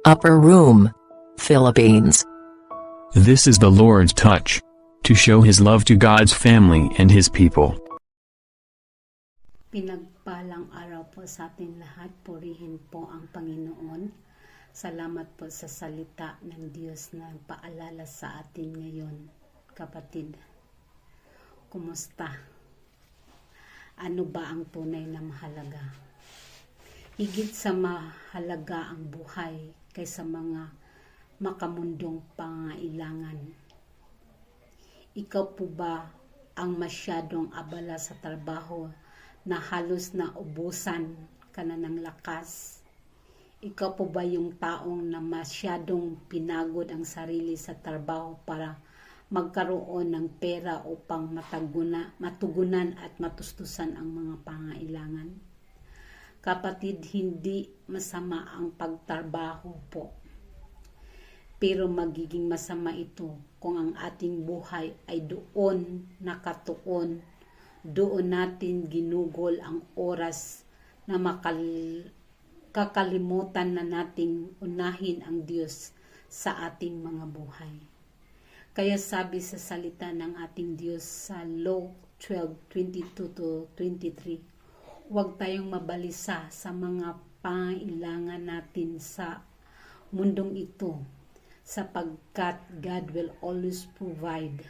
Upper Room, Philippines. This is the Lord's touch, to show His love to God's family and His people. Pinagpalang araw po sa atin lahat, purihin po ang Panginoon. Salamat po sa salita ng Diyos na paalala sa atin ngayon. Kapatid, kumusta? Ano ba ang tunay na mahalaga? Higit sa mahalaga ang buhay kaysa mga makamundong pangailangan. Ikaw po ba ang masyadong abala sa trabaho na halos na ubusan ka na ng lakas? Ikaw po ba yung taong na masyadong pinagod ang sarili sa trabaho para magkaroon ng pera upang matugunan at matustusan ang mga pangailangan? Kapatid, hindi masama ang pagtrabaho po. Pero magiging masama ito kung ang ating buhay ay doon nakatuon, doon natin ginugol ang oras na kakalimutan na nating unahin ang Diyos sa ating mga buhay. Kaya sabi sa salita ng ating Diyos sa Luke 12:22-23, huwag tayong mabalisa sa mga pangailangan natin sa mundong ito, sapagkat God will always provide.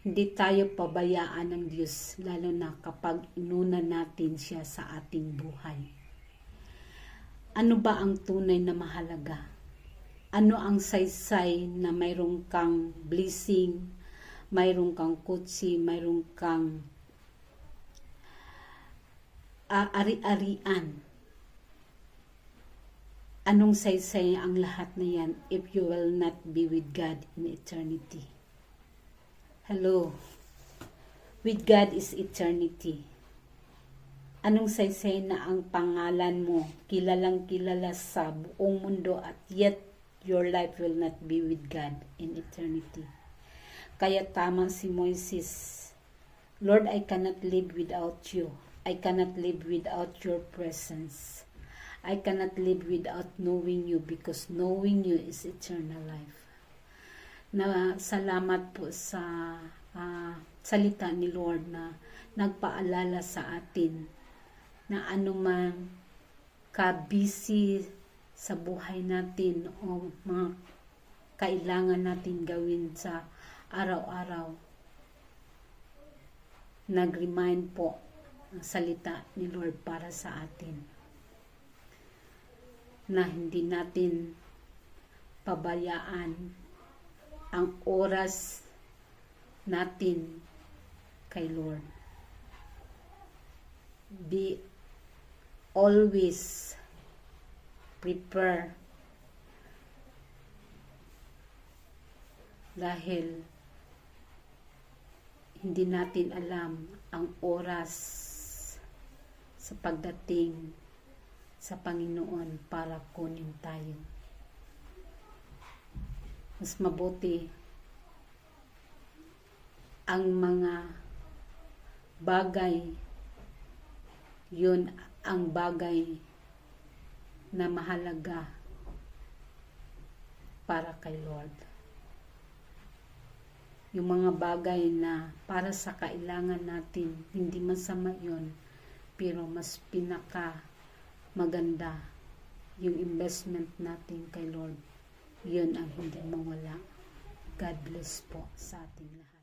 Hindi tayo pabayaan ng Diyos, lalo na kapag inuna natin siya sa ating buhay. Ano ba ang tunay na mahalaga? Ano ang saysay na mayroong kang blessing, mayroong kang kutsi, mayroong kang ari-arian? Anong saysay ang lahat na yan if you will not be with God in eternity? Hello. With God is eternity. Anong saysay na ang pangalan mo kilalang kilala sa buong mundo at yet your life will not be with God in eternity? Kaya tama si Moises, Lord, I cannot live without you. I cannot live without your presence. I cannot live without knowing you, because knowing you is eternal life. Na salamat po sa salita ni Lord na nagpaalala sa atin na anuman ka-busy sa buhay natin o mga kailangan natin gawin sa araw-araw, nag-remind po ang salita ni Lord para sa atin na hindi natin pabayaan ang oras natin kay Lord. Be always prepare, dahil hindi natin alam ang oras sa pagdating sa Panginoon para kunin tayo. Mas mabuti ang mga bagay, yun ang bagay na mahalaga para kay Lord. Yung mga bagay na para sa kailangan natin, hindi masama yun, pero mas maganda yung investment natin kay Lord. Yun ang hindi mawala. God bless po sa ating lahat.